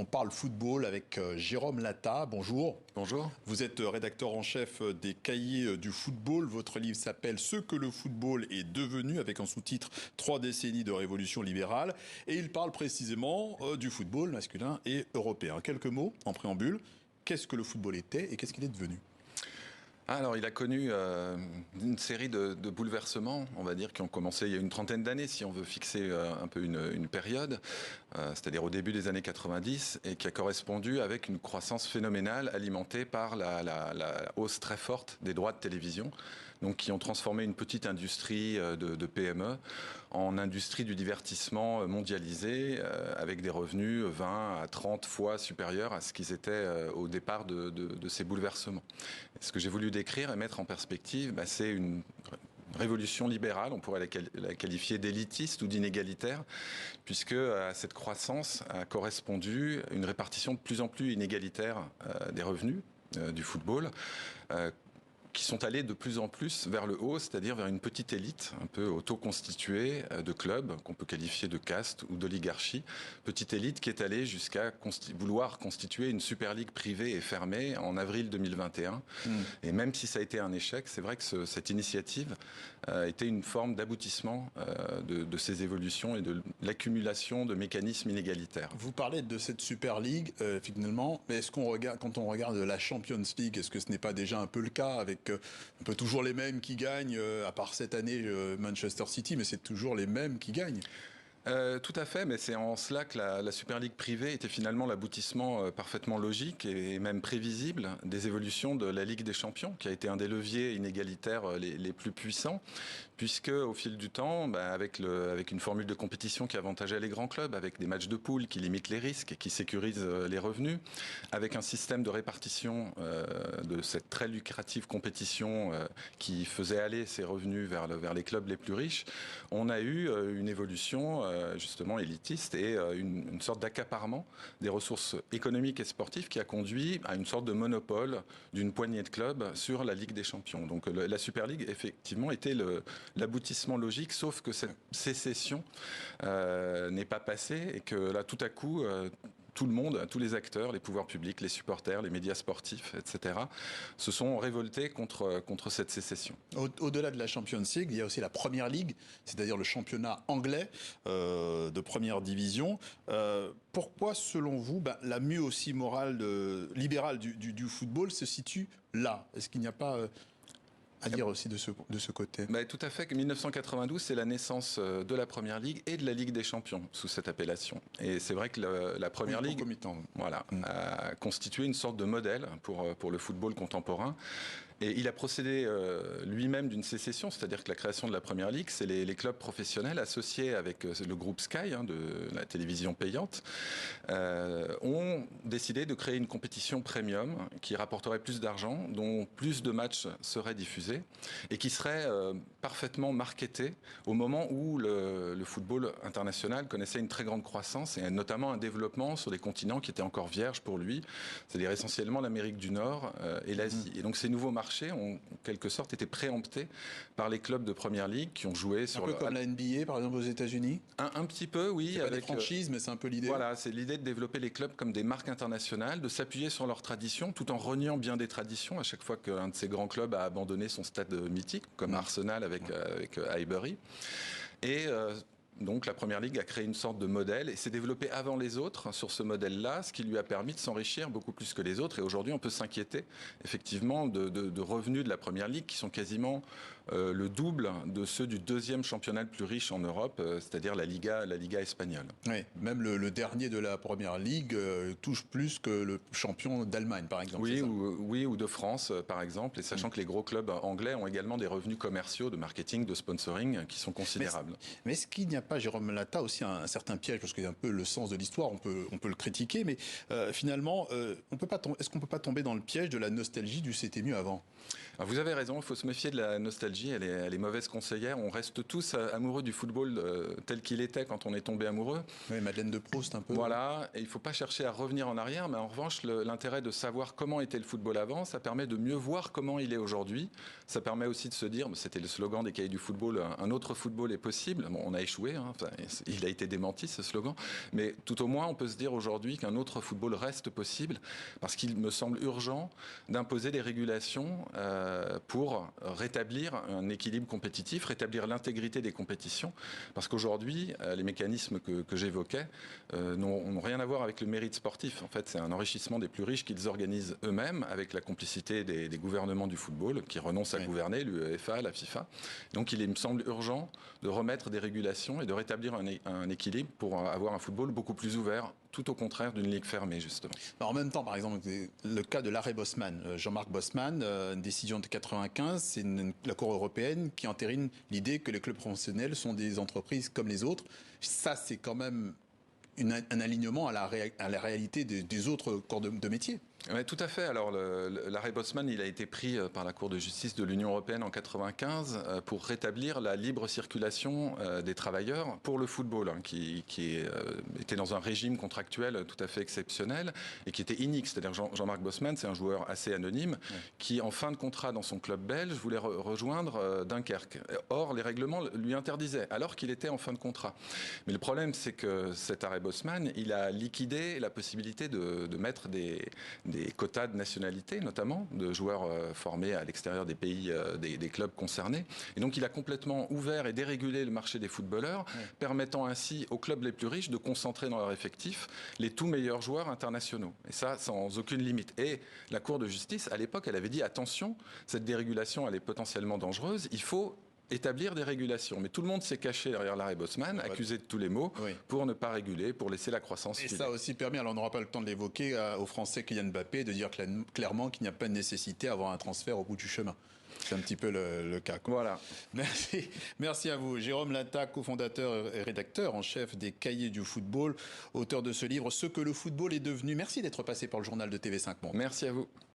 On parle football avec Jérôme Latta. Bonjour. Bonjour. Vous êtes rédacteur en chef des Cahiers du football. Votre livre s'appelle « Ce que le football est devenu » avec en sous-titre « 3 décennies de révolution libérale ». Et il parle précisément du football masculin et européen. Quelques mots en préambule. Qu'est-ce que le football était et qu'est-ce qu'il est devenu ? Alors, il a connu une série de bouleversements, on va dire, qui ont commencé il y a une trentaine d'années, si on veut fixer un peu une période, c'est-à-dire au début des années 90, et qui a correspondu avec une croissance phénoménale alimentée par la hausse très forte des droits de télévision, donc qui ont transformé une petite industrie de PME en industrie du divertissement mondialisée, avec des revenus 20 à 30 fois supérieurs à ce qu'ils étaient au départ de ces bouleversements. Et ce que j'ai voulu décrire et mettre en perspective, c'est une révolution libérale, on pourrait la qualifier d'élitiste ou d'inégalitaire, puisque à cette croissance a correspondu une répartition de plus en plus inégalitaire des revenus du football, qui sont allés de plus en plus vers le haut, c'est-à-dire vers une petite élite un peu auto-constituée de clubs qu'on peut qualifier de caste ou d'oligarchie. Petite élite qui est allée jusqu'à vouloir constituer une super ligue privée et fermée en avril 2021. Et même si ça a été un échec, c'est vrai que cette initiative était une forme d'aboutissement de ces évolutions et de l'accumulation de mécanismes inégalitaires. Vous parlez de cette super ligue, finalement, mais est-ce qu'on regarde, quand on regarde la Champions League, est-ce que ce n'est pas déjà un peu le cas avec un peu toujours les mêmes qui gagnent, à part cette année Manchester City, mais c'est toujours les mêmes qui gagnent. Tout à fait, mais c'est en cela que la Super League privée était finalement l'aboutissement parfaitement logique et même prévisible des évolutions de la Ligue des Champions, qui a été un des leviers inégalitaires les plus puissants, puisque au fil du temps, avec une formule de compétition qui avantageait les grands clubs, avec des matchs de poule qui limitent les risques et qui sécurisent les revenus, avec un système de répartition de cette très lucrative compétition qui faisait aller ces revenus vers les clubs les plus riches, on a eu une évolution justement élitiste et une sorte d'accaparement des ressources économiques et sportives qui a conduit à une sorte de monopole d'une poignée de clubs sur la Ligue des Champions. Donc la Super League, effectivement, était l'aboutissement logique, sauf que cette sécession n'est pas passée et que là, tout à coup, tout le monde, tous les acteurs, les pouvoirs publics, les supporters, les médias sportifs, etc., se sont révoltés contre cette sécession. Au-delà de la Champions League, il y a aussi la Première Ligue, c'est-à-dire le championnat anglais de première division. Pourquoi, selon vous, la mue aussi morale libérale du football se situe là ? Est-ce qu'il n'y a pas à dire aussi de ce côté? Tout à fait. 1992, c'est la naissance de la Première Ligue et de la Ligue des Champions sous cette appellation. Et c'est vrai que la Première Ligue a constitué une sorte de modèle pour le football contemporain. Et il a procédé lui-même d'une sécession, c'est-à-dire que la création de la Première Ligue, c'est les clubs professionnels associés avec le groupe Sky, de la télévision payante, ont décidé de créer une compétition premium qui rapporterait plus d'argent, dont plus de matchs seraient diffusés et qui serait parfaitement marketé au moment où le football international connaissait une très grande croissance et notamment un développement sur des continents qui étaient encore vierges pour lui, c'est-à-dire essentiellement l'Amérique du Nord et l'Asie. Et donc ces nouveaux marchés ont en quelque sorte été préemptés par les clubs de Première Ligue qui ont joué sur... Un peu comme la NBA par exemple aux États-Unis. Un petit peu, oui. C'est pas des franchises, mais c'est un peu l'idée. Voilà, c'est l'idée de développer les clubs comme des marques internationales, de s'appuyer sur leurs traditions tout en reniant bien des traditions à chaque fois qu'un de ces grands clubs a abandonné son stade mythique, comme Arsenal avec Highbury. Et donc la Première Ligue a créé une sorte de modèle et s'est développée avant les autres sur ce modèle-là, ce qui lui a permis de s'enrichir beaucoup plus que les autres. Et aujourd'hui, on peut s'inquiéter effectivement de revenus de la Première Ligue qui sont quasiment le double de ceux du deuxième championnat le plus riche en Europe, c'est-à-dire la Liga espagnole. Oui, même le dernier de la Première Ligue touche plus que le champion d'Allemagne, par exemple. Oui, ou de France, par exemple, et sachant que les gros clubs anglais ont également des revenus commerciaux, de marketing, de sponsoring qui sont considérables. Mais est-ce qu'il n'y a pas, Jérôme Latta, aussi un certain piège, parce qu'il y a un peu le sens de l'histoire, on peut le critiquer, mais finalement, est-ce qu'on ne peut pas tomber dans le piège de la nostalgie du c'était mieux avant ? Alors vous avez raison, il faut se méfier de la nostalgie, elle est mauvaise conseillère. On reste tous amoureux du football tel qu'il était quand on est tombé amoureux. Oui, Madeleine de Proust un peu. Voilà, et il ne faut pas chercher à revenir en arrière, mais en revanche, l'intérêt de savoir comment était le football avant, ça permet de mieux voir comment il est aujourd'hui. Ça permet aussi de se dire, c'était le slogan des Cahiers du football, un autre football est possible. Bon, on a échoué jouer. Hein. Enfin, il a été démenti, ce slogan. Mais tout au moins, on peut se dire aujourd'hui qu'un autre football reste possible, parce qu'il me semble urgent d'imposer des régulations pour rétablir un équilibre compétitif, rétablir l'intégrité des compétitions. Parce qu'aujourd'hui, les mécanismes que j'évoquais n'ont rien à voir avec le mérite sportif. En fait, c'est un enrichissement des plus riches qu'ils organisent eux-mêmes, avec la complicité des gouvernements du football, qui renoncent à gouverner, l'UEFA, la FIFA. Donc il me semble urgent de remettre des régulations et de rétablir un équilibre pour avoir un football beaucoup plus ouvert, tout au contraire d'une ligue fermée, justement. Alors, en même temps, par exemple, le cas de l'arrêt Bosman, Jean-Marc Bosman, une décision de 95, c'est la Cour européenne qui entérine l'idée que les clubs professionnels sont des entreprises comme les autres. Ça, c'est quand même un alignement à la réalité des autres corps de métier. Oui, tout à fait. Alors, l'arrêt Bosman, il a été pris par la Cour de justice de l'Union européenne en 95 pour rétablir la libre circulation des travailleurs pour le football, hein, qui était dans un régime contractuel tout à fait exceptionnel et qui était inique. C'est-à-dire Jean-Marc Bosman, c'est un joueur assez anonyme qui, en fin de contrat dans son club belge, voulait rejoindre Dunkerque. Or, les règlements lui interdisaient, alors qu'il était en fin de contrat. Mais le problème, c'est que cet arrêt Bosman, il a liquidé la possibilité de mettre des quotas de nationalité, notamment, de joueurs formés à l'extérieur des pays, des clubs concernés. Et donc, il a complètement ouvert et dérégulé le marché des footballeurs, permettant ainsi aux clubs les plus riches de concentrer dans leur effectif les tout meilleurs joueurs internationaux. Et ça, sans aucune limite. Et la Cour de justice, à l'époque, elle avait dit, attention, cette dérégulation, elle est potentiellement dangereuse, il faut établir des régulations. Mais tout le monde s'est caché derrière l'arrêt Bosman, accusé de tous les maux, pour ne pas réguler, pour laisser la croissance filer. Et ça aussi permet, alors on n'aura pas le temps de l'évoquer, aux Français Kylian Mbappé de dire clairement qu'il n'y a pas de nécessité à avoir un transfert au bout du chemin. C'est un petit peu le cas. Voilà. Merci à vous. Jérôme Lata, cofondateur et rédacteur en chef des Cahiers du football, auteur de ce livre « Ce que le football est devenu ». Merci d'être passé par le journal de TV5 Monde. Merci à vous.